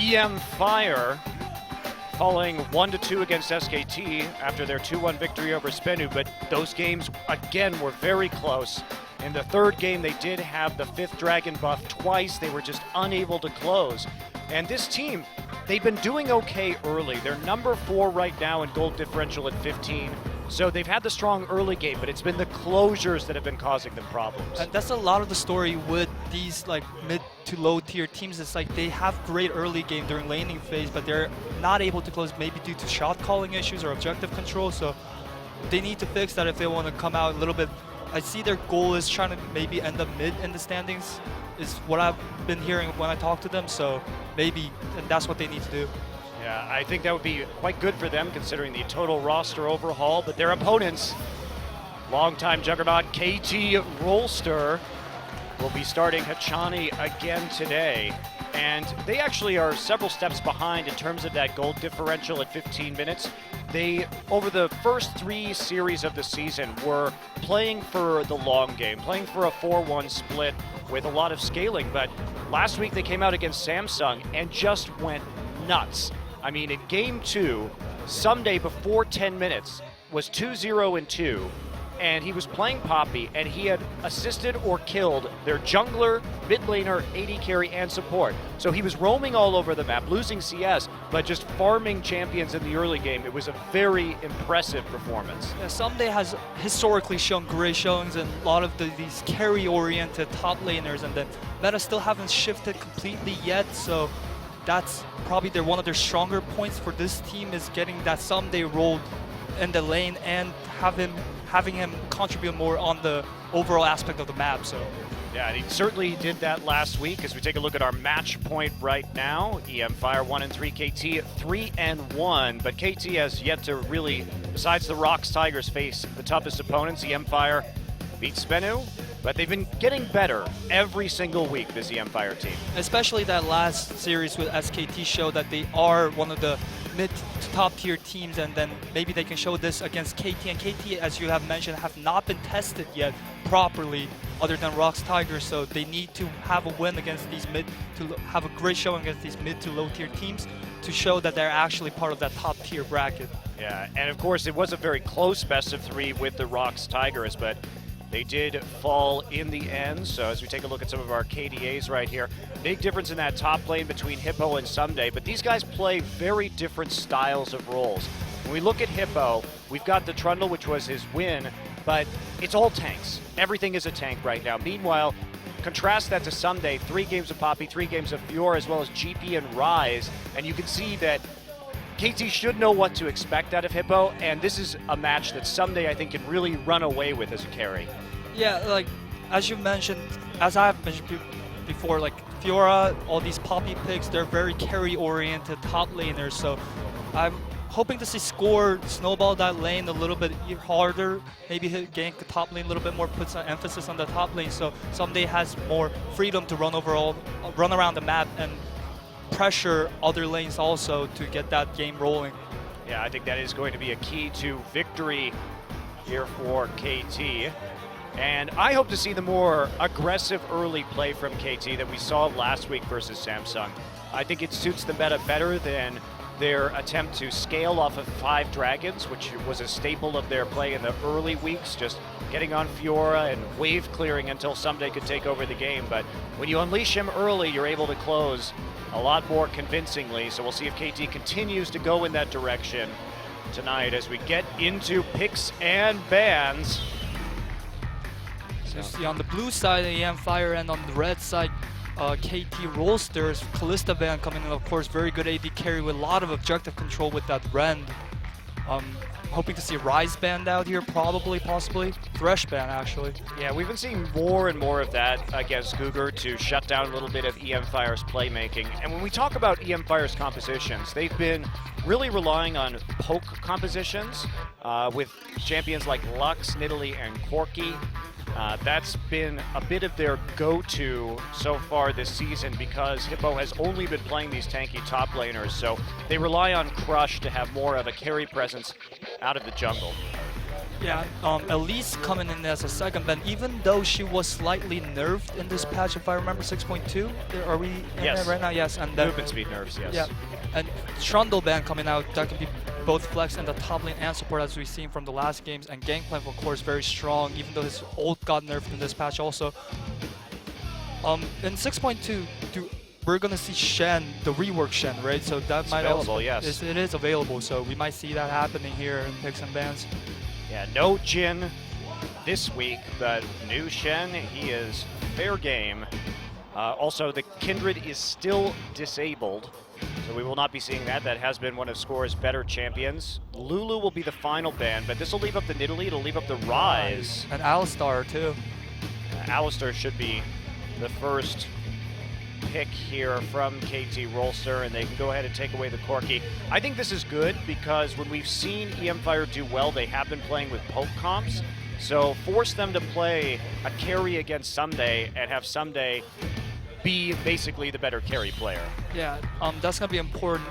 mFire falling 1-2 against SKT after their 2-1 victory over Spenu, but those games, again, were very close. In the third game, they did have the 5th Dragon buff twice. They were just unable to close. And this team, they've been doing okay early. They're number 4 right now in gold differential at 15. So they've had the strong early game, but it's been the closures that have been causing them problems. And that's a lot of the story with these like mid to low tier teams. It's like they have great early game during laning phase, but they're not able to close maybe due to shot calling issues or objective control. So they need to fix that if they want to come out a little bit. I see their goal is trying to maybe end up mid in the standings, is what I've been hearing when I talk to them. So maybe that's what they need to do. Yeah, I think that would be quite good for them considering the total roster overhaul, but their opponents, longtime juggernaut KT Rolster, will be starting Hachani again today. And they actually are several steps behind in terms of that gold differential at 15 minutes. They, over the first 3 series of the season, were playing for the long game, playing for a 4-1 split with a lot of scaling, but last week they came out against Samsung and just went nuts. I mean, in game 2, Someday before 10 minutes was 2-0-2, and he was playing Poppy, and he had assisted or killed their jungler, mid laner, AD carry, and support. So he was roaming all over the map, losing CS, but just farming champions in the early game. It was a very impressive performance. Yeah, Someday has historically shown great showings in a lot of these carry-oriented top laners, and the meta still haven't shifted completely yet, so that's probably one of their stronger points for this team, is getting that Someday role in the lane and having him contribute more on the overall aspect of the map. So yeah, and he certainly did that last week. As we take a look at our match point right now, mFire 1-3, KT 3-1, but KT has yet to really, besides the Rocks Tigers, face the toughest opponents. mFire beat Spenu, but they've been getting better every single week, this mFire team. Especially that last series with SKT showed that they are one of the mid to top tier teams, and then maybe they can show this against KT. And KT, as you have mentioned, have not been tested yet properly other than Rocks Tigers, so they need to have a win against these have a great showing against these mid to low tier teams to show that they're actually part of that top tier bracket. Yeah, and of course it was a very close best of 3 with the Rocks Tigers, but they did fall in the end. So as we take a look at some of our KDAs right here, big difference in that top lane between Hippo and Someday, but these guys play very different styles of roles. When we look at Hippo, we've got the Trundle, which was his win, but it's all tanks. Everything is a tank right now. Meanwhile, contrast that to Someday, 3 games of Poppy, 3 games of Fiora, as well as GP and Ryze, and you can see that KT should know what to expect out of Hippo, and this is a match that Someday I think can really run away with as a carry. Yeah, like as you mentioned, as I've mentioned before, like Fiora, all these Poppy picks, they're very carry-oriented top laners, so I'm hoping to see Score snowball that lane a little bit harder, maybe gank the top lane a little bit more, put some emphasis on the top lane, so Someday has more freedom to run around the map and pressure other lanes also to get that game rolling. Yeah, I think that is going to be a key to victory here for KT. And I hope to see the more aggressive early play from KT that we saw last week versus Samsung. I think it suits the meta better than their attempt to scale off of 5 dragons, which was a staple of their play in the early weeks, just getting on Fiora and wave clearing until Someday could take over the game. But when you unleash him early, you're able to close a lot more convincingly. So we'll see if KT continues to go in that direction tonight as we get into picks and bans. So see on the blue side, mFire, and on the red side, KT Rolsters, Kalista Van coming in, of course, very good AD carry with a lot of objective control with that Rend. Hoping to see Ryze banned out here, probably, possibly. Thresh ban, actually. Yeah, we've been seeing more and more of that against Cougar to shut down a little bit of mFire's playmaking. And when we talk about mFire's compositions, they've been really relying on poke compositions with champions like Lux, Nidalee, and Corki. That's been a bit of their go-to so far this season because Hippo has only been playing these tanky top laners, so they rely on Crush to have more of a carry presence out of the jungle. Yeah, Elise coming in as a second ban, even though she was slightly nerfed in this patch, if I remember 6.2. Are we in Yes. there right now? Yes, and then Movement speed nerfs, yes. yeah, and Trundle ban coming out, that can be both flex in the top lane and support as we've seen from the last games, and Gangplank of course very strong, even though his ult got nerfed in this patch also. In 6.2, we're gonna see Shen, the rework Shen, right? So that It's might available, also yes. it is available, so we might see that happening here in picks and bans. Yeah, no Jin this week, but new Shen, he is fair game. Also, the Kindred is still disabled, so we will not be seeing that. That has been one of Score's better champions. Lulu will be the final ban, but this will leave up the Nidalee, it'll leave up the Rise. And Alistar too. Rolster should be the first pick here from KT Rolster, and they can go ahead and take away the Corki. I think this is good because when we've seen mFire do well, they have been playing with poke comps. So force them to play a carry against Someday and have Someday be basically the better carry player. Yeah, that's gonna be important.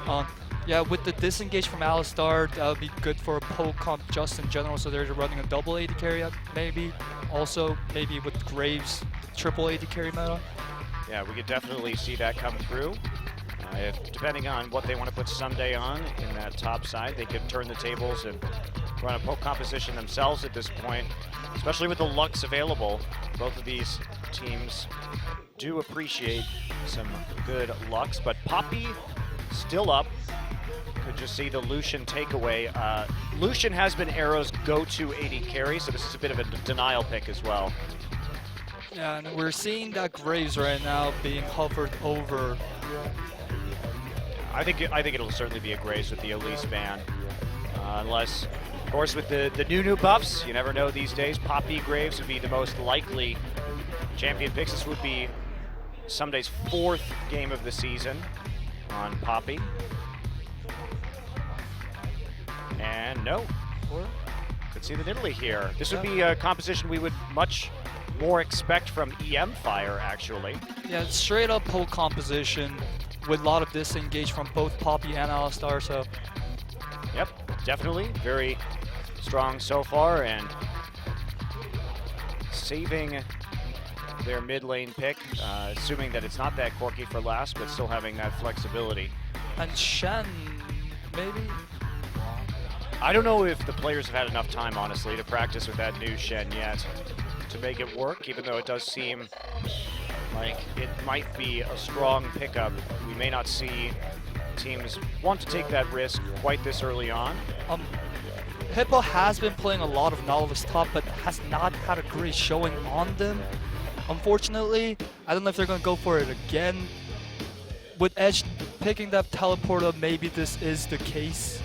Yeah, with the disengage from Alistar, that would be good for a poke comp just in general. So they're running a double AD carry maybe. Also, maybe with Graves, triple AD carry meta. Yeah, we could definitely see that come through. Depending on what they want to put Someday on in that top side, they could turn the tables and run a poke composition themselves at this point, especially with the Lux available. Both of these teams do appreciate some good Lux, but Poppy still up. Could just see the Lucian takeaway. Lucian has been Arrow's go-to AD carry, so this is a bit of a denial pick as well. Yeah, and we're seeing that Graves right now being hovered over. I think it'll certainly be a Graves with the Elise ban, unless, of course, with the new buffs, you never know these days. Poppy Graves would be the most likely champion picks. This would be Someday's 4th game of the season on Poppy. And no, could see the Nidalee here. This would be a composition we would much more expect from mFire, actually. Yeah, it's straight up poke composition with a lot of disengage from both Poppy and Alistar, so. Yep, definitely. Very strong so far, and saving their mid lane pick, assuming that it's not that Corki for last, but still having that flexibility. And Shen, maybe? I don't know if the players have had enough time, honestly, to practice with that new Shen yet to make it work, even though it does seem like it might be a strong pickup. We may not see teams want to take that risk quite this early on. Hippo has been playing a lot of Nautilus top, but has not had a great showing on them. Unfortunately, I don't know if they're going to go for it again. With Edge picking that teleporter, maybe this is the case.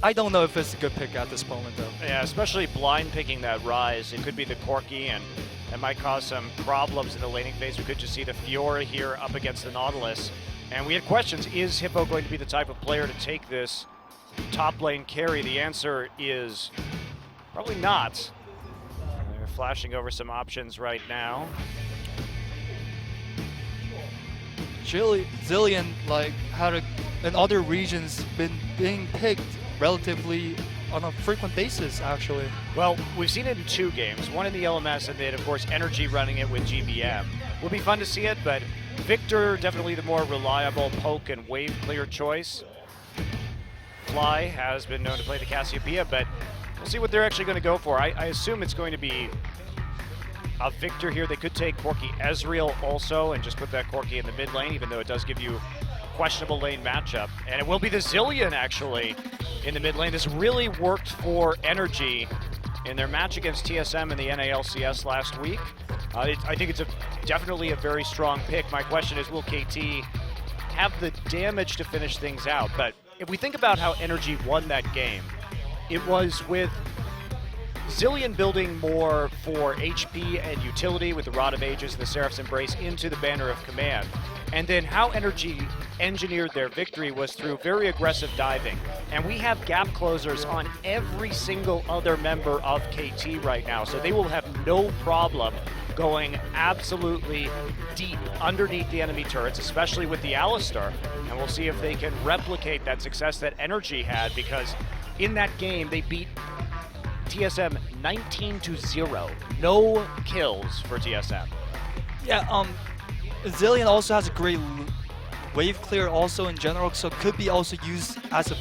I don't know if it's a good pick at this moment, though. Yeah, especially blind picking that Rise. It could be the Corki, and it might cause some problems in the laning phase. We could just see the Fiora here up against the Nautilus. And we had questions, is Hippo going to be the type of player to take this top lane carry? The answer is probably not. They're flashing over some options right now. Zillion, like, in other regions, been being picked relatively on a frequent basis, actually. Well, we've seen it in 2 games, one in the LMS and then, of course, Energy running it with GBM. Will be fun to see it, but Victor, definitely the more reliable poke and wave clear choice. Fly has been known to play the Cassiopeia, but we'll see what they're actually going to go for. I assume it's going to be a Victor here. They could take Corki Ezreal also and just put that Corki in the mid lane, even though it does give you questionable lane matchup. And it will be the Zillion, actually, in the mid lane. This really worked for Energy in their match against TSM in the NALCS last week. I think it's definitely a very strong pick. My question is, will KT have the damage to finish things out? But if we think about how Energy won that game, it was with Zillion building more for HP and utility with the Rod of Ages and the Seraph's Embrace into the Banner of Command. And then how Energy engineered their victory was through very aggressive diving. And we have gap closers on every single other member of KT right now, so they will have no problem going absolutely deep underneath the enemy turrets, especially with the Alistar. And we'll see if they can replicate that success that Energy had, because in that game they beat TSM 19-0. No kills for TSM. Yeah, Zillion also has a great wave clear also in general, so could be also used as a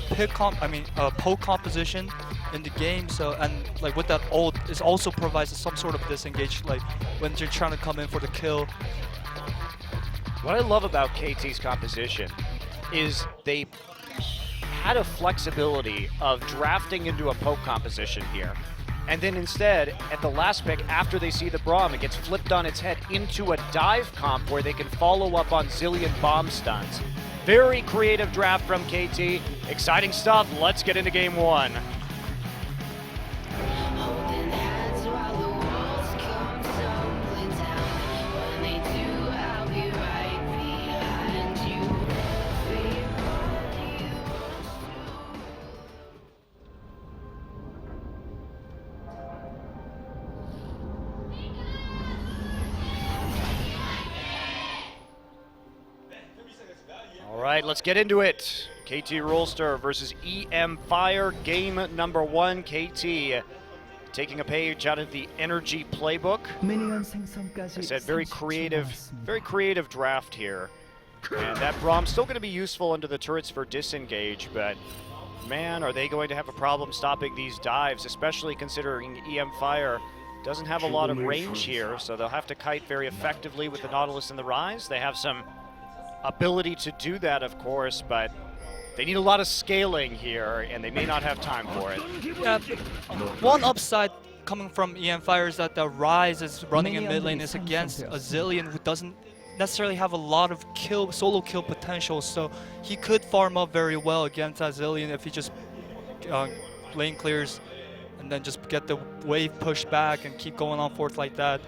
poke composition in the game. So, and like with that ult, it also provides some sort of disengage, like when you're trying to come in for the kill. What I love about KT's composition is they had a flexibility of drafting into a poke composition here. And then instead, at the last pick, after they see the Braum, it gets flipped on its head into a dive comp where they can follow up on Zillion bomb stuns. Very creative draft from KT. Exciting stuff. Let's get into game one. All right, let's get into it. KT Rolster versus mFire, game number one. KT taking a page out of the energy playbook. I said very creative draft here. And that Braum's still going to be useful under the turrets for disengage, but man, are they going to have a problem stopping these dives, especially considering mFire doesn't have a lot of range here, so they'll have to kite very effectively with the Nautilus and the Rise. They have some ability to do that, of course, but they need a lot of scaling here, and they may not have time for it. Yeah, one upside coming from mFire is that the Rise is running in mid lane is against a Zillion who doesn't necessarily have a lot of solo kill potential, so he could farm up very well against that Zillion if he just lane clears and then just get the wave pushed back and keep going on forth like that.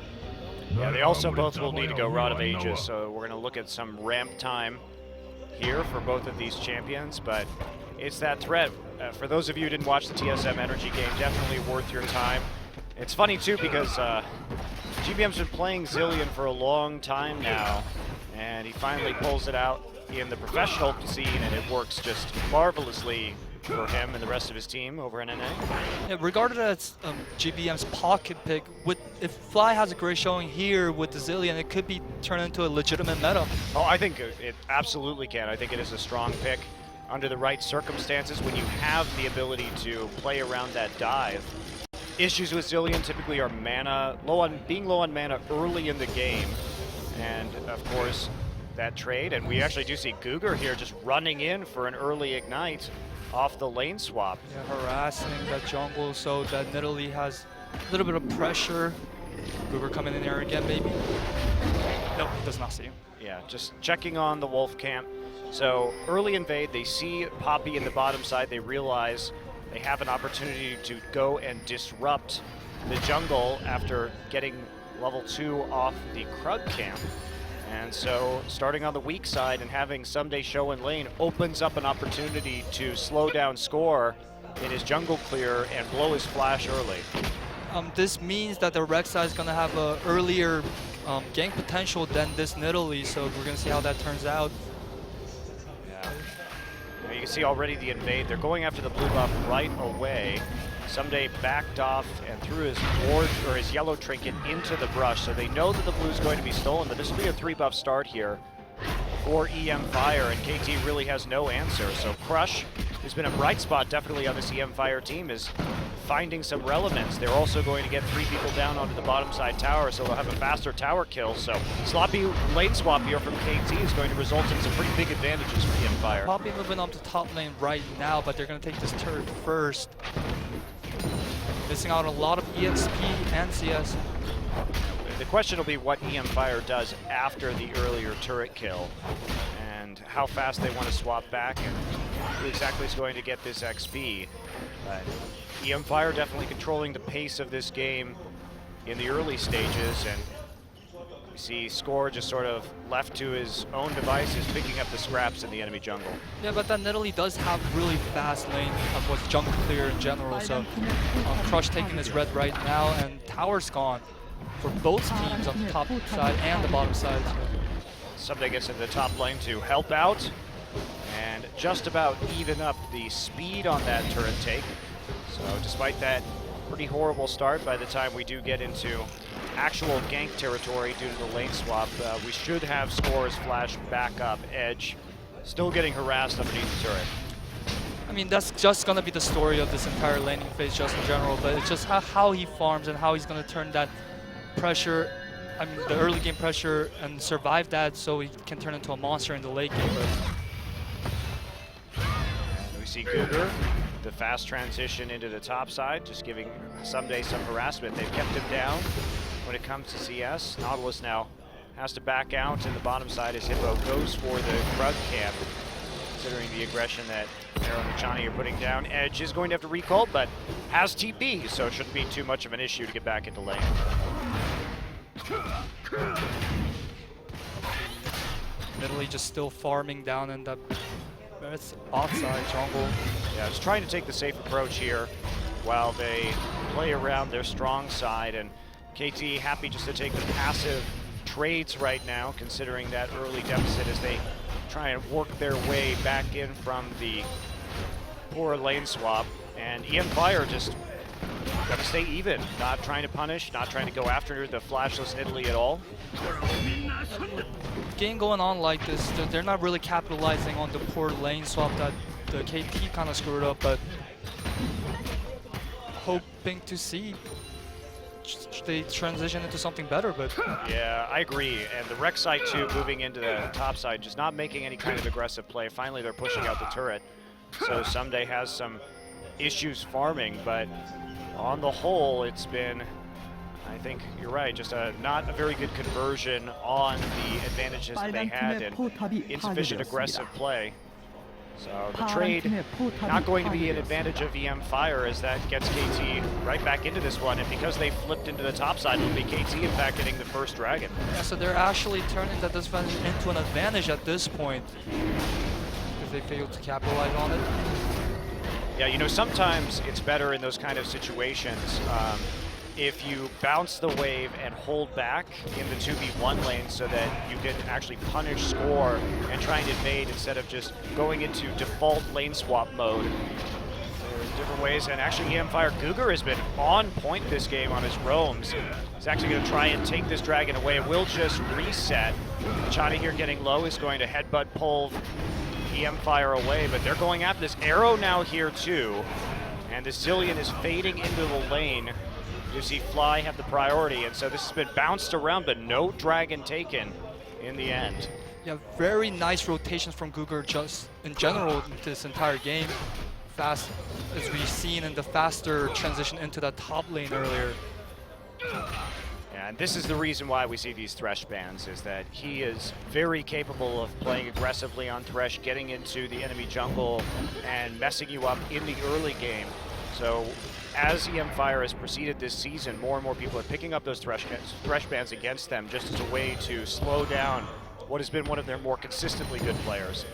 Yeah, they also both will need to go Rod of Ages, so we're going to look at some ramp time here for both of these champions, but it's that threat. For those of you who didn't watch the TSM Energy game, definitely worth your time. It's funny too because GBM's been playing Zillion for a long time now, and he finally pulls it out in the professional scene, and it works just marvelously for him and the rest of his team over in NA. Yeah, regarded as GBM's pocket pick, if Fly has a great showing here with the Zillion, it could be turned into a legitimate meta. Oh, I think it absolutely can. I think it is a strong pick under the right circumstances when you have the ability to play around that dive. Issues with Zillion typically are being low on mana early in the game, and of course that trade. And we actually do see Guger here just running in for an early ignite off the lane swap. Yeah, harassing that jungle so that Nidalee has a little bit of pressure. Guger coming in there again, maybe. Nope, he does not see him. Yeah, just checking on the Wolf camp. So early invade, they see Poppy in the bottom side. They realize they have an opportunity to go and disrupt the jungle after getting level 2 off the Krug camp. And so starting on the weak side and having Someday show in lane opens up an opportunity to slow down Score in his jungle clear and blow his flash early. This means that the Rek'Sai is going to have an earlier gank potential than this Nidalee, so we're going to see how that turns out. Yeah. Now you can see already the invade. They're going after the blue buff right away. Someday backed off and threw his ward or his yellow trinket into the brush, so they know that the blue is going to be stolen, but this will be a 3-buff start here for mFire, and KT really has no answer. So Crush, who's been a bright spot definitely on this mFire team, is finding some relevance. They're also going to get 3 people down onto the bottom side tower, so they'll have a faster tower kill. So sloppy lane swap here from KT is going to result in some pretty big advantages for mFire. Poppy moving up to top lane right now, but they're going to take this turret first. Missing out a lot of EXP and CS. The question will be what mFire does after the earlier turret kill and how fast they want to swap back and who exactly is going to get this XP. But mFire definitely controlling the pace of this game in the early stages, and we see Score just sort of left to his own devices, picking up the scraps in the enemy jungle. Yeah, but that Nidalee does have really fast lane with jungle clear in general, so Crush taking this red right now, and tower's gone for both teams on the top side and the bottom side. Someday gets into the top lane to help out and just about even up the speed on that turret take. So despite that pretty horrible start by the time we do get into actual gank territory due to the lane swap. We should have scores flash back up. Edge still getting harassed underneath the turret. I mean, that's just going to be the story of this entire laning phase just in general, but it's just how he farms and how he's going to turn that pressure, I mean, the early game pressure, and survive that so he can turn into a monster in the late game. But we see Cougar, the fast transition into the top side, just giving Someday some harassment. They've kept him down when it comes to CS. Nautilus now has to back out, and the bottom side as Hippo goes for the Krug camp. Considering the aggression that Arrow and Johnny are putting down, Edge is going to have to recall, but has TP, so it shouldn't be too much of an issue to get back into lane. Italy just still farming down in the bot side jungle. Yeah, just trying to take the safe approach here while they play around their strong side, and KT happy just to take the passive trades right now, considering that early deficit as they try and work their way back in from the poor lane swap. And mFire just got to stay even, not trying to punish, not trying to go after the flashless Italy at all. Game going on like this, they're not really capitalizing on the poor lane swap that the KT kind of screwed up, but hoping to see they transition into something better. But yeah, I agree. And the Rex side too, moving into the top side, just not making any kind of aggressive play. Finally, they're pushing out the turret. So Someday has some issues farming, but on the whole, it's been, I think you're right, just not a very good conversion on the advantages that they had and insufficient aggressive play. So the trade not going to be an advantage of mFire as that gets KT right back into this one, and because they flipped into the top side, it'll be KT in fact getting the first dragon. Yeah, so they're actually turning that disadvantage into an advantage at this point if they fail to capitalize on it. Yeah, you know, sometimes it's better in those kind of situations if you bounce the wave and hold back in the 2v1 lane so that you can actually punish score and try and invade instead of just going into default lane swap mode. There are different ways, and actually mFire Cougar has been on point this game on his roams. He's actually going to try and take this dragon away. It will just reset. Chani here getting low is going to headbutt pull mFire away, but they're going after this. Arrow now here too, and the Zillion is fading into the lane. You see Fly have the priority, and so this has been bounced around, but no dragon taken in the end. Yeah, very nice rotations from Cougar just in general this entire game. Fast, as we've seen in the faster transition into that top lane earlier. And this is the reason why we see these Thresh bans, is that he is very capable of playing aggressively on Thresh, getting into the enemy jungle and messing you up in the early game. So as mFire has proceeded this season, more and more people are picking up those Thresh bans against them just as a way to slow down what has been one of their more consistently good players.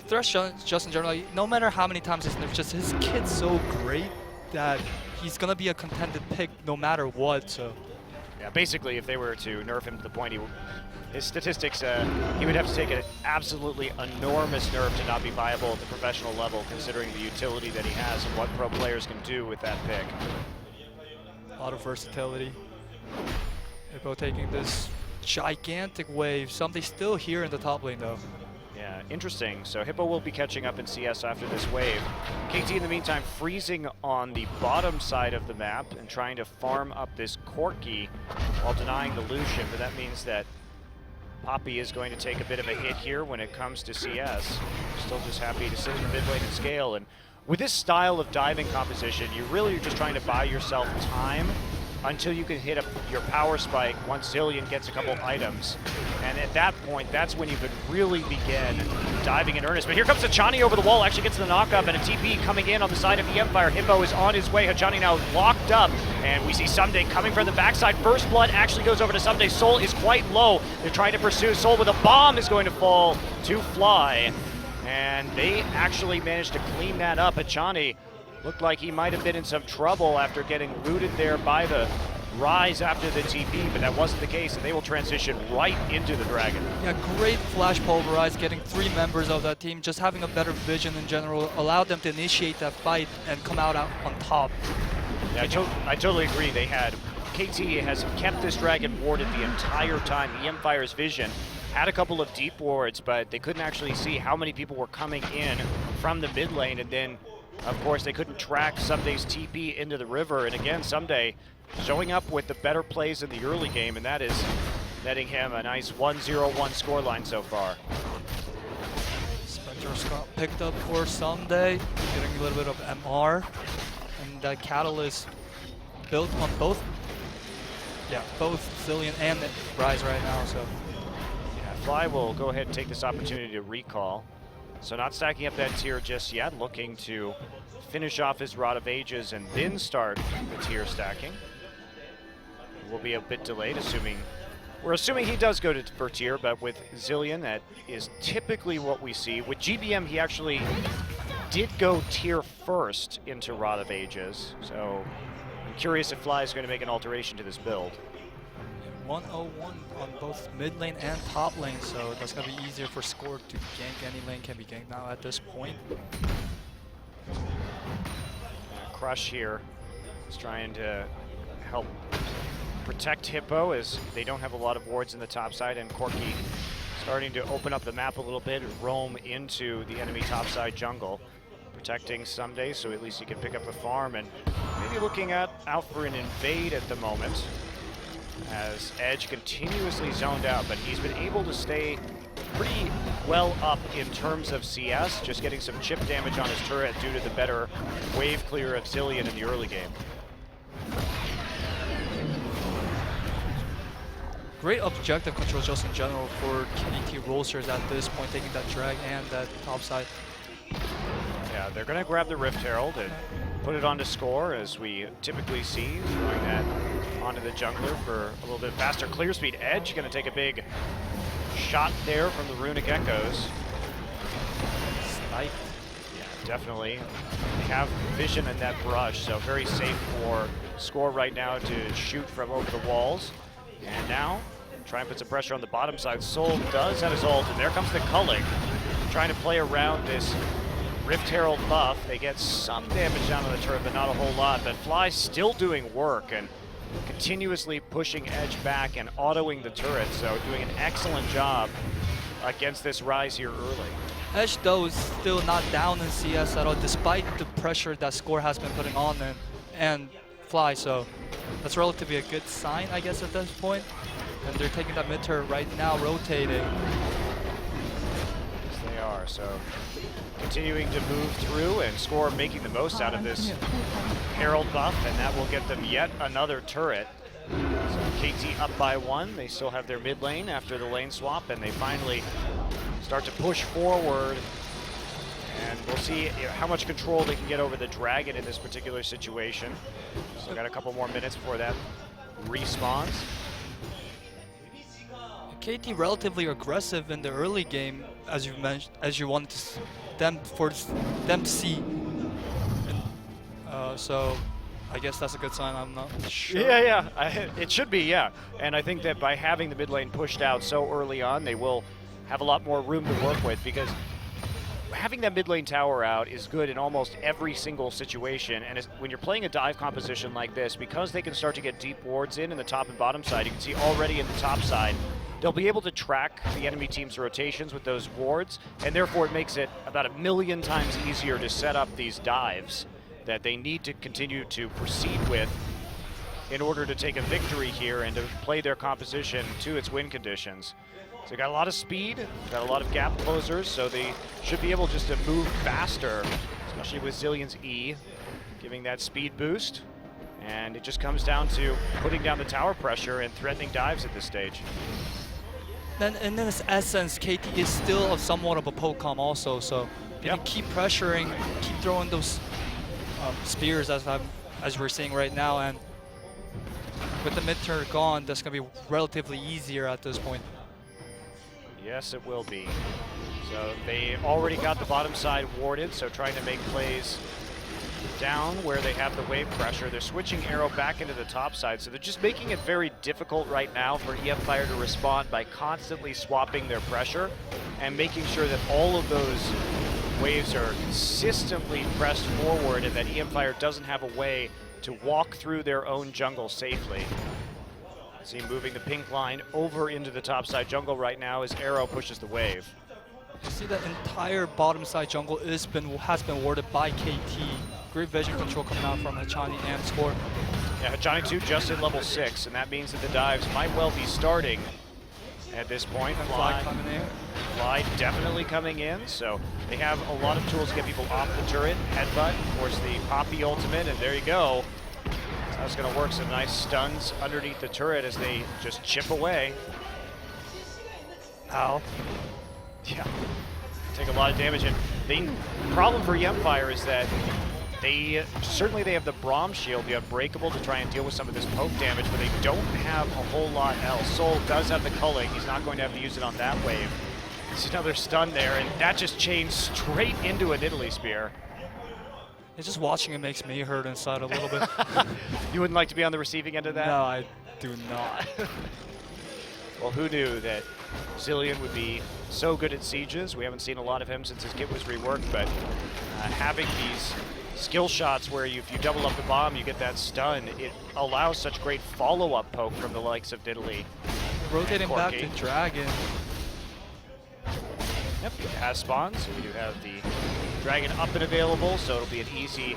Thresh, just in general, no matter how many times he's nerfed, just his kit's so great that he's going to be a contended pick no matter what. So yeah, basically if they were to nerf him to the point his statistics, he would have to take an absolutely enormous nerf to not be viable at the professional level, considering the utility that he has and what pro players can do with that pick. A lot of versatility. Hippo taking this gigantic wave. Something still here in the top lane though. Yeah, interesting. So Hippo will be catching up in CS after this wave. KT in the meantime freezing on the bottom side of the map and trying to farm up this Corki while denying the Lucian, but that means that Poppy is going to take a bit of a hit here when it comes to CS. Still just happy to sit in the mid lane and scale, and with this style of diving composition, you really are just trying to buy yourself time until you can hit your power spike once Zillion gets a couple items. And at that point, that's when you could really begin diving in earnest. But here comes Hachani over the wall, actually gets the knockup, and a TP coming in on the side of mFire. Hippo is on his way. Hachani now locked up, and we see Someday coming from the backside. First blood actually goes over to Someday. Soul is quite low. They're trying to pursue. Soul with a bomb is going to fall to Fly, and they actually managed to clean that up. Hachani looked like he might have been in some trouble after getting rooted there by the Rise after the TP, but that wasn't the case, and they will transition right into the Dragon. Yeah, great flash pulverize, getting 3 members of that team, just having a better vision in general, allowed them to initiate that fight and come out on top. Yeah, I totally agree. KT has kept this dragon warded the entire time. mFire's vision had a couple of deep wards, but they couldn't actually see how many people were coming in from the mid lane, and then, of course, they couldn't track Sunday's TP into the river. And again, Sunday showing up with the better plays in the early game, and that is netting him a nice 1-0-1 scoreline so far. Spencer Scott picked up for Sunday, getting a little bit of MR, and that Catalyst built on both Zillion and Rise right now. So yeah, Fly will go ahead and take this opportunity to recall. So not stacking up that tier just yet, looking to finish off his Rod of Ages and then start the tier stacking. Will be a bit delayed, we're assuming he does go for tier, but with Zillion, that is typically what we see. With GBM, he actually did go tier first into Rod of Ages, so I'm curious if Fly is going to make an alteration to this build. 101 on both mid lane and top lane, so that's going to be easier for Score to gank. Any lane can be ganked now at this point. Crush here is trying to help protect Hippo, as they don't have a lot of wards in the top side, and Corki starting to open up the map a little bit and roam into the enemy top side jungle, protecting Sunday, so at least he can pick up the farm, and maybe looking out for an invade at the moment, as Edge continuously zoned out, but he's been able to stay pretty well up in terms of CS, just getting some chip damage on his turret due to the better wave clear of Zillion in the early game. Great objective control just in general for KT Rolsters at this point, taking that drag and that top side. Yeah, they're going to grab the Rift Herald and put it onto Score, as we typically see, throwing that onto the jungler for a little bit faster clear speed. Edge going to take a big shot there from the Runic Echoes. Snipe. Yeah, definitely. They have vision in that brush, so very safe for Score right now to shoot from over the walls. And now, try and put some pressure on the bottom side. Soul does have his ult, and there comes the culling, trying to play around this Rift Herald buff. They get some damage down on the turret, but not a whole lot. But Fly still doing work and continuously pushing Edge back and autoing the turret, so doing an excellent job against this Rise here early. Edge, though, is still not down in CS at all, despite the pressure that Score has been putting on them and Fly, so that's relatively a good sign, I guess, at this point. And they're taking that mid turret right now, rotating. Yes, they are. So continuing to move through, and Score making the most out of this Herald buff, and that will get them yet another turret. So KT up by 1. They still have their mid lane after the lane swap, and they finally start to push forward. And we'll see how much control they can get over the dragon in this particular situation. Still got a couple more minutes before that respawns. KT relatively aggressive in the early game, as you mentioned, as you wanted them to see. And, so I guess that's a good sign. I'm not sure. Yeah. It should be, yeah. And I think that by having the mid lane pushed out so early on, they will have a lot more room to work with, because having that mid lane tower out is good in almost every single situation, and when you're playing a dive composition like this, because they can start to get deep wards in the top and bottom side, you can see already in the top side, they'll be able to track the enemy team's rotations with those wards, and therefore it makes it about 1,000,000 times easier to set up these dives that they need to continue to proceed with in order to take a victory here and to play their composition to its win conditions. So they got a lot of speed, got a lot of gap closers, so they should be able just to move faster, especially with Zillion's E, giving that speed boost. And it just comes down to putting down the tower pressure and threatening dives at this stage. Then in this essence, KT is still somewhat of a poke-com also, so they can keep pressuring, keep throwing those spears as we're seeing right now, and with the mid-turn gone, that's going to be relatively easier at this point. Yes, it will be. So they already got the bottom side warded, so trying to make plays down where they have the wave pressure. They're switching arrow back into the top side, so they're just making it very difficult right now for mFire to respond by constantly swapping their pressure and making sure that all of those waves are consistently pressed forward, and that mFire doesn't have a way to walk through their own jungle safely. See moving the pink line over into the top side jungle right now as Arrow pushes the wave. You see that entire bottom side jungle has been warded by KT. Great vision control coming out from Hachani and Score. Yeah, Hachani 2 just at level 6, and that means that the dives might well be starting at this point. Fly coming in. Fly definitely coming in, so they have a lot of tools to get people off the turret. Headbutt, of course the Poppy ultimate, and there you go. That's going to work some nice stuns underneath the turret as they just chip away. Ow. Yeah, take a lot of damage. And the problem for mFire is that they have the Braum shield, the Unbreakable, to try and deal with some of this poke damage, but they don't have a whole lot else. Soul does have the culling. He's not going to have to use it on that wave. There's another stun there, and that just changed straight into an Italy spear. It's just watching it makes me hurt inside a little bit. You wouldn't like to be on the receiving end of that? No, I do not. Well, who knew that Zilean would be so good at sieges? We haven't seen a lot of him since his kit was reworked, but having these skill shots where if you double up the bomb, you get that stun, it allows such great follow-up poke from the likes of Diddley. Rotating back to Dragon. Yep, it has spawns, so we do have the Dragon up and available, so it'll be an easy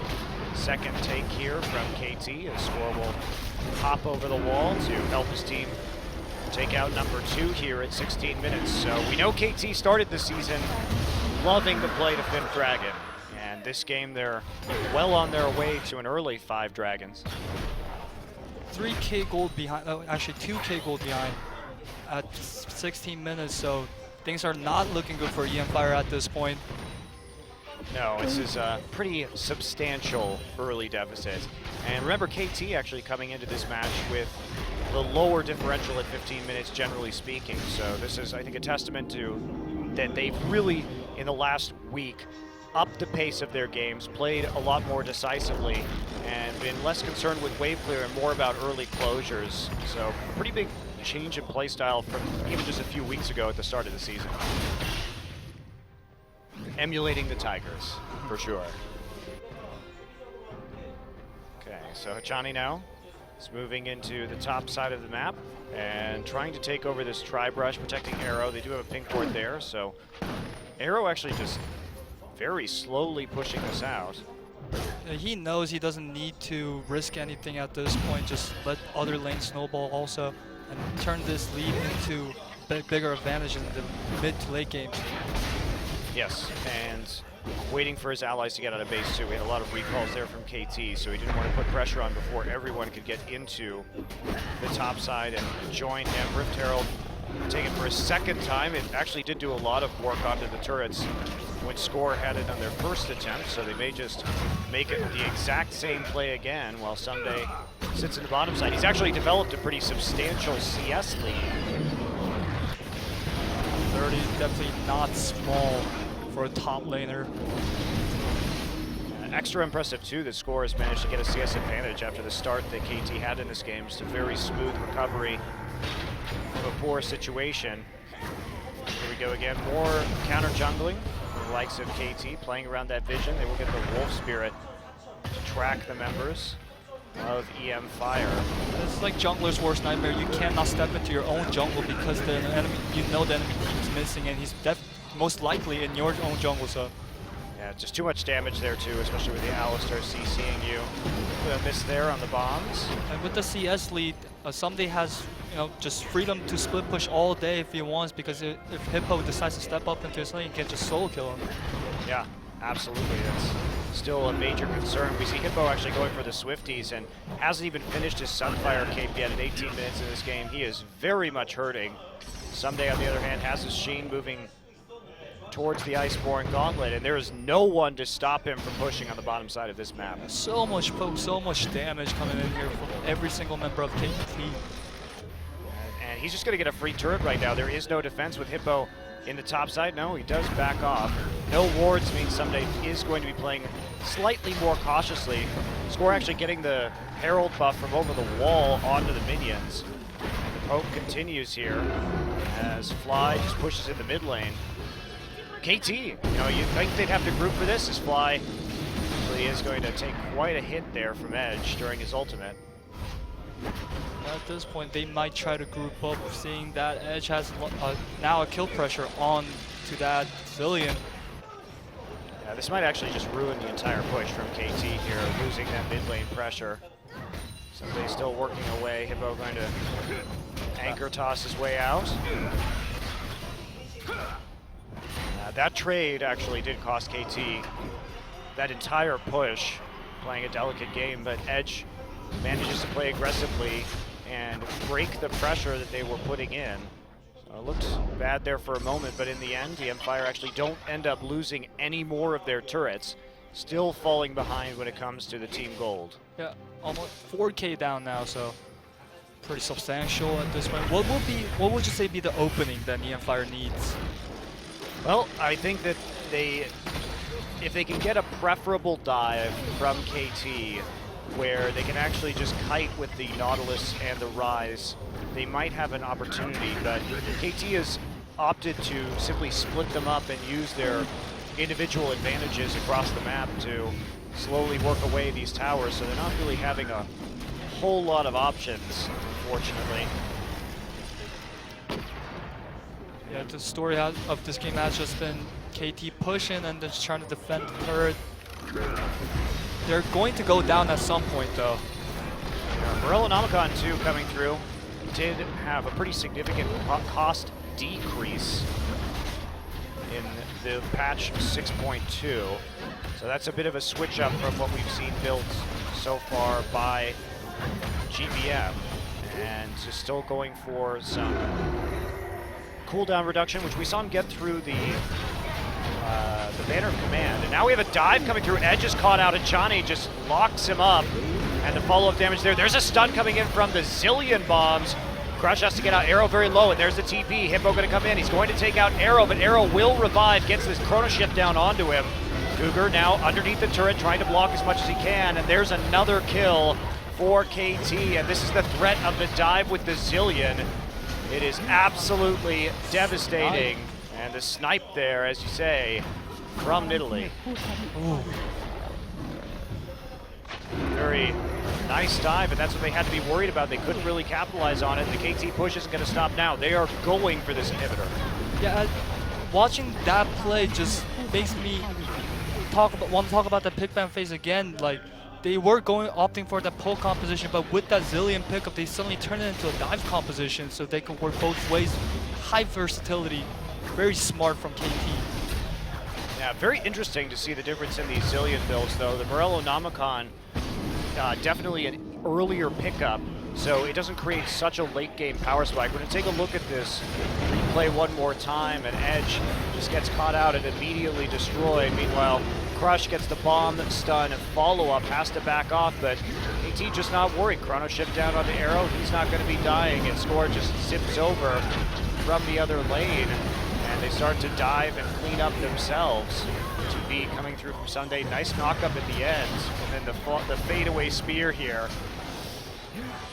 second take here from KT as Score will hop over the wall to help his team take out number 2 here at 16 minutes. So we know KT started the season loving to play to Fifth Dragon, and this game they're well on their way to an early 5 dragons. 3K gold behind, actually 2K gold behind at 16 minutes, so things are not looking good for mFire at this point. No, this is a pretty substantial early deficit. And remember, KT actually coming into this match with the lower differential at 15 minutes, generally speaking. So this is, I think, a testament to that they've really, in the last week, upped the pace of their games, played a lot more decisively, and been less concerned with wave clear and more about early closures. So a pretty big change in play style from even just a few weeks ago at the start of the season. Emulating the Tigers, for sure. Okay, so Hachani now is moving into the top side of the map and trying to take over this tri-brush, protecting Arrow. They do have a pink ward there, so Arrow actually just very slowly pushing this out. He knows he doesn't need to risk anything at this point, just let other lanes snowball also, and turn this lead into bigger advantage in the mid to late games. Yes, and waiting for his allies to get out of base too. We had a lot of recalls there from KT, so he didn't want to put pressure on before everyone could get into the top side and join him. Rift Herald taken for a second time. It actually did do a lot of work onto the turrets when Score had it on their first attempt, so they may just make it the exact same play again while Sunday sits in the bottom side. He's actually developed a pretty substantial CS lead. 30 is definitely not small for a top laner. Extra impressive too that Score has managed to get a CS advantage after the start that KT had in this game. Just a very smooth recovery from a poor situation. Here we go again, more counter jungling. The likes of KT playing around that vision. They will get the Wolf Spirit to track the members of mFire. It's like jungler's worst nightmare. You cannot step into your own jungle because the enemy, you know the enemy keeps missing, and he's most likely in your own jungle. So yeah, just too much damage there too, especially with the Alistar CCing you. A miss there on the bombs. And with the CS lead, Someday has just freedom to split push all day if he wants, because if Hippo decides to step up into his lane, he can just solo kill him. Yeah, absolutely. That's still a major concern. We see Hippo actually going for the Swifties and hasn't even finished his Sunfire cape yet at 18 minutes in this game. He is very much hurting. Someday, on the other hand, has his Sheen moving towards the Iceborne Gauntlet, and there is no one to stop him from pushing on the bottom side of this map. So much poke, so much damage coming in here from every single member of KT. And he's just going to get a free turret right now. There is no defense with Hippo in the top side. No, he does back off. No wards means Someday is going to be playing slightly more cautiously. Score actually getting the Herald buff from over the wall onto the minions. The poke continues here as Fly just pushes in the mid lane. KT, you'd think they'd have to group for this as Fly actually is going to take quite a hit there from Edge during his ultimate. At this point, they might try to group up, seeing that Edge has now a kill pressure on to that Zillion. Yeah, this might actually just ruin the entire push from KT here, losing that mid lane pressure. Somebody still working away. Hippo going to anchor toss his way out. That trade actually did cost KT that entire push, playing a delicate game, but Edge manages to play aggressively and break the pressure that they were putting in. So it looked bad there for a moment, but in the end, the mFire actually don't end up losing any more of their turrets, still falling behind when it comes to the team gold. Yeah, almost 4K down now, so pretty substantial at this point. What would you say be the opening that the mFire needs? Well, I think that if they can get a preferable dive from KT, where they can actually just kite with the Nautilus and the Rise, they might have an opportunity, but KT has opted to simply split them up and use their individual advantages across the map to slowly work away these towers, so they're not really having a whole lot of options, unfortunately. Yeah, the story of this game has just been KT pushing and just trying to defend the turret. They're going to go down at some point, though. Morellonomicon, too, coming through, did have a pretty significant cost decrease in the patch 6.2. So that's a bit of a switch up from what we've seen built so far by GBM. And just still going for some cooldown reduction, which we saw him get through the Banner of Command. And now we have a dive coming through. Edge is caught out, and Johnny just locks him up. And the follow-up damage there. There's a stun coming in from the Zillion bombs. Crush has to get out. Arrow very low, and there's the TP. Hippo going to come in. He's going to take out Arrow, but Arrow will revive, gets this Chrono Shift down onto him. Cougar now underneath the turret, trying to block as much as he can, and there's another kill for KT, and this is the threat of the dive with the Zillion. It is absolutely devastating, and the snipe there, as you say, from Nidalee. Very nice dive, and that's what they had to be worried about. They couldn't really capitalize on it. The KT push isn't going to stop now. They are going for this inhibitor. Yeah, watching that play just makes me want to talk about the pick ban phase again. Like, they were opting for that pull composition, but with that Zillion pickup, they suddenly turned it into a dive composition so they could work both ways. High versatility, very smart from KT. Yeah, very interesting to see the difference in these Zillion builds, though. The Morellonomicon, definitely an earlier pickup, so it doesn't create such a late game power spike. We're going to take a look at this replay one more time, and Edge just gets caught out and immediately destroyed. Meanwhile, Crush gets the bomb, stun, and follow-up, has to back off, but KT just not worried. Chrono Shift down on the Arrow, he's not going to be dying, and Score just zips over from the other lane, and they start to dive and clean up themselves. 2B coming through from Sunday, nice knock-up at the end, and then the fadeaway spear here.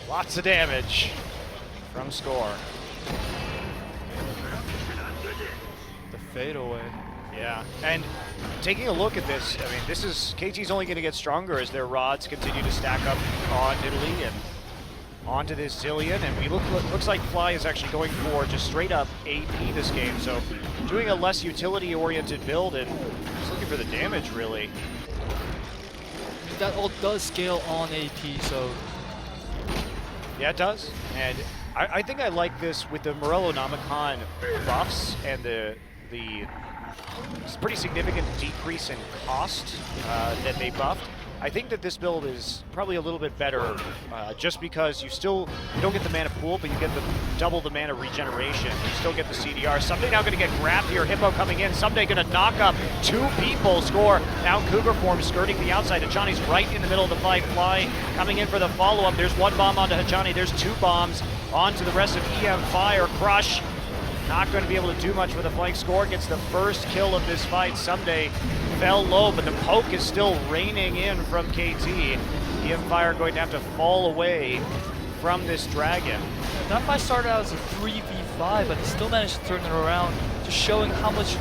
Lots of damage from Score. The fadeaway. Yeah, and taking a look at this, I mean, this is, KT's only going to get stronger as their rods continue to stack up on Nidalee and onto this Zillion, and looks like Fly is actually going for just straight up AP this game, so doing a less utility-oriented build and just looking for the damage, really. That ult does scale on AP, so... Yeah, it does, and I think I like this with the Morellonomicon buffs and the pretty significant decrease in cost that they buffed. I think that this build is probably a little bit better just because you don't get the mana pool, but you get double the mana regeneration. You still get the CDR. Someday now going to get grabbed here. Hippo coming in. Someday going to knock up two people. Score now Cougar form skirting the outside. Hachani's right in the middle of the fight. Fly coming in for the follow-up. There's one bomb onto Hachani. There's two bombs onto the rest of mFire. Crush not going to be able to do much with a flank. Score gets the first kill of this fight. Someday fell low, but the poke is still raining in from KT. mFire going to have to fall away from this dragon. That fight started out as a 3v5, but he still managed to turn it around, just showing how much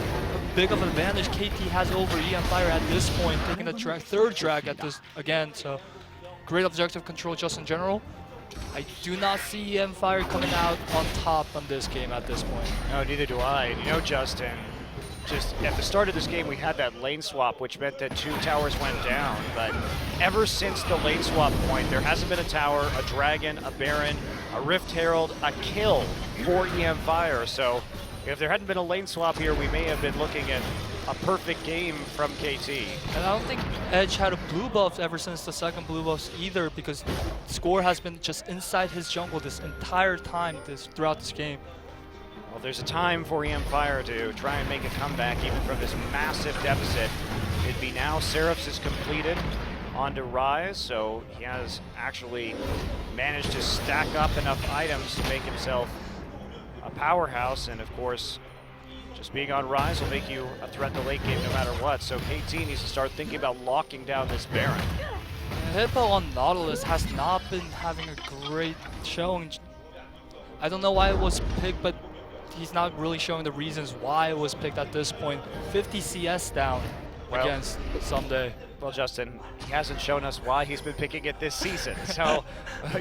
big of an advantage KT has over mFire at this point, taking the third drag at this again. So great objective control just in general. I do not see mFire coming out on top on this game at this point. No, neither do I. You know, Justin, just at the start of this game, we had that lane swap, which meant that 2 towers went down. But ever since the lane swap point, there hasn't been a tower, a dragon, a baron, a Rift Herald, a kill for mFire. So if there hadn't been a lane swap here, we may have been looking at a perfect game from KT. And I don't think Edge had a blue buff ever since the second blue buff either, because Score has been just inside his jungle this entire time throughout this game. Well, there's a time for mFire to try and make a comeback even from this massive deficit. It'd be now Seraphs is completed onto Rise, so he has actually managed to stack up enough items to make himself a powerhouse, and of course, just being on Rise will make you a threat in the late game no matter what. So KT needs to start thinking about locking down this Baron. Hippo on Nautilus has not been having a great showing. I don't know why it was picked, but he's not really showing the reasons why it was picked at this point. 50 CS down against Someday. Well, Justin, he hasn't shown us why he's been picking it this season. So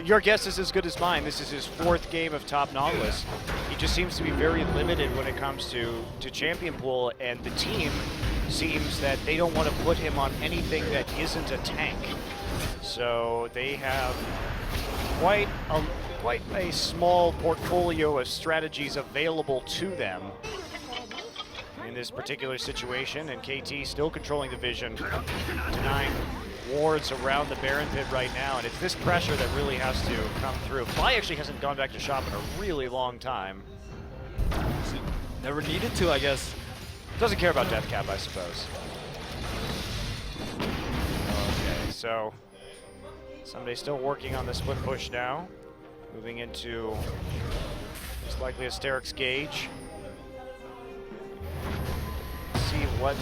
your guess is as good as mine. This is his 4th game of top Nautilus. He just seems to be very limited when it comes to champion pool, and the team seems that they don't want to put him on anything that isn't a tank. So they have quite a small portfolio of strategies available to them in this particular situation, and KT still controlling the vision, denying wards around the Baron pit right now, and it's this pressure that really has to come through. Fly actually hasn't gone back to shop in a really long time. Never needed to, I guess. Doesn't care about death cap, I suppose. Okay, so Somebody's still working on the split push now, moving into most likely a Sterix Gauge. See what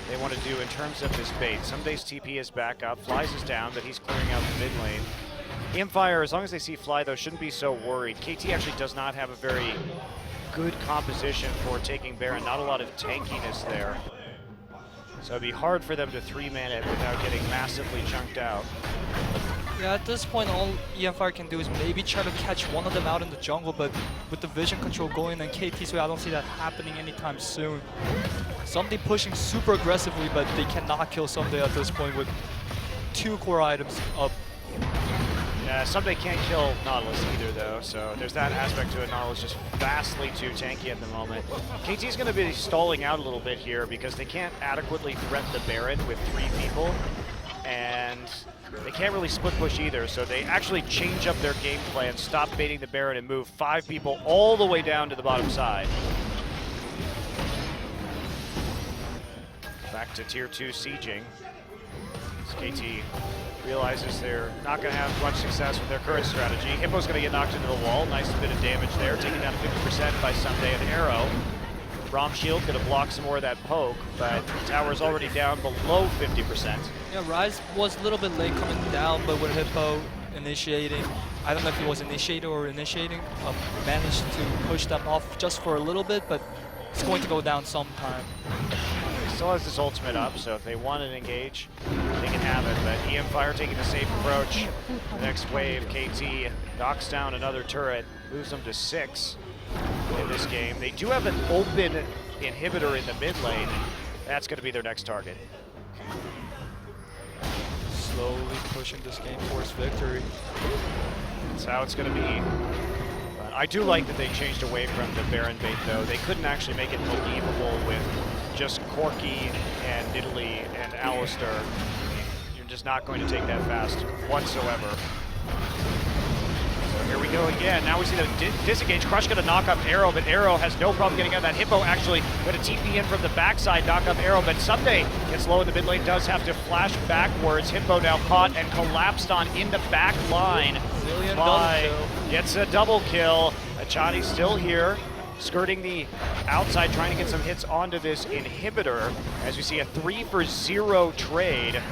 they want to do in terms of this bait. Somebody's TP is back up, Flies is down, but he's clearing out the mid lane. mFire, as long as they see Fly though, shouldn't be so worried. KT actually does not have a very good composition for taking Baron, not a lot of tankiness there. So it'd be hard for them to 3-man it without getting massively chunked out. Yeah, at this point, all mFire can do is maybe try to catch one of them out in the jungle, but with the vision control going in KT's way, I don't see that happening anytime soon. Somebody pushing super aggressively, but they cannot kill Someday at this point with 2 core items up. Yeah, Someday can't kill Nautilus either, though, so there's that aspect to it. Nautilus just vastly too tanky at the moment. KT's going to be stalling out a little bit here because they can't adequately threat the Baron with 3 people, and they can't really split push either, so they actually change up their game plan, stop baiting the Baron, and move 5 people all the way down to the bottom side. Back to tier 2 sieging. KT realizes they're not going to have much success with their current strategy. Hippo's going to get knocked into the wall. Nice bit of damage there, taken down 50% by Someday and Arrow. Rom Shield could have blocked some more of that poke, but the tower's already down below 50%. Yeah, Rise was a little bit late coming down, but with Hippo initiating, I don't know if he was initiator or initiating, managed to push them off just for a little bit, but it's going to go down sometime. He still has this ultimate up, so if they want to engage, they can have it, but mFire taking the safe approach. The next wave, KT knocks down another turret, moves them to 6 in this game. They do have an open inhibitor in the mid lane. That's going to be their next target. Slowly pushing this game towards victory. That's how it's going to be. But I do like that they changed away from the Baron bait, though. They couldn't actually make it believable with just Corki and Nidalee and Alistair. You're just not going to take that fast whatsoever. So here we go again. Now we see the disengage. Crush going to knock up Arrow, but Arrow has no problem getting out of that. Hippo actually going to TP in from the backside, knock up Arrow, but Someday gets low in the mid lane, does have to flash backwards. Hippo now caught and collapsed on in the back line. Fly gets a double kill. Achani's still here, skirting the outside, trying to get some hits onto this inhibitor, as we see a 3-for-0 trade.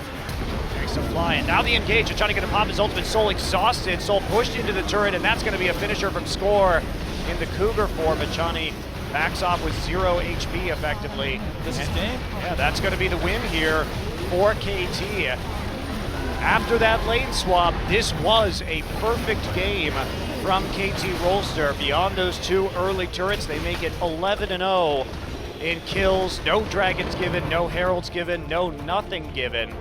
There's some fly, and now the engage. Achani going to pop his ultimate. Soul exhausted. Soul pushed into the turret, and that's going to be a finisher from Score in the Cougar form. Achani Backs off with 0 HP effectively. This is game. Yeah, that's going to be the win here for KT. After that lane swap, this was a perfect game from KT Rolster. Beyond those 2 early turrets, they make it 11-0 in kills. No dragons given, no heralds given, no nothing given.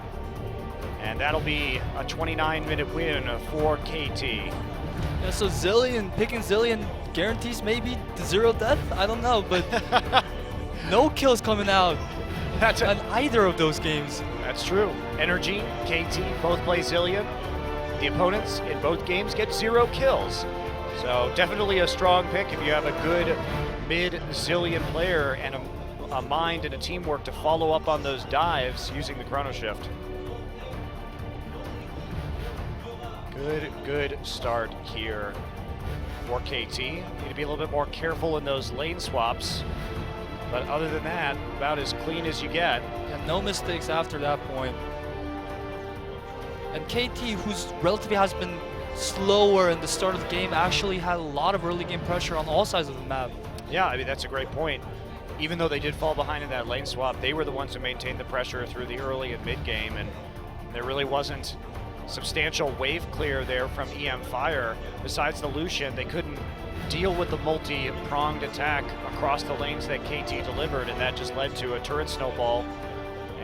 And that'll be a 29-minute win for KT. Yeah, so picking Zillion guarantees maybe the 0 death? I don't know, but no kills coming out in either of those games. That's true. Energy, KT, both play Zillion. The opponents in both games get 0 kills. So definitely a strong pick if you have a good mid-Zillion player and a mind and a teamwork to follow up on those dives using the Chrono Shift. Good start here for KT. Need to be a little bit more careful in those lane swaps. But other than that, about as clean as you get. And no mistakes after that point. And KT, who's relatively has been slower in the start of the game, actually had a lot of early game pressure on all sides of the map. Yeah, I mean, that's a great point. Even though they did fall behind in that lane swap, they were the ones who maintained the pressure through the early and mid game, and there really wasn't substantial wave clear there from mFire. Besides the Lucian, they couldn't deal with the multi-pronged attack across the lanes that KT delivered, and that just led to a turret snowball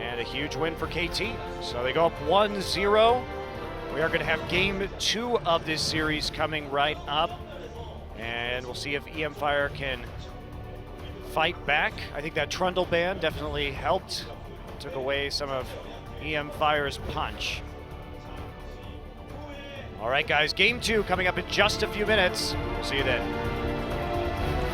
and a huge win for KT. So they go up 1-0. We are going to have game 2 of this series coming right up, and we'll see if mFire can fight back. I think that Trundle ban definitely helped, took away some of mFire's punch. All right, guys, game 2 coming up in just a few minutes. See you then.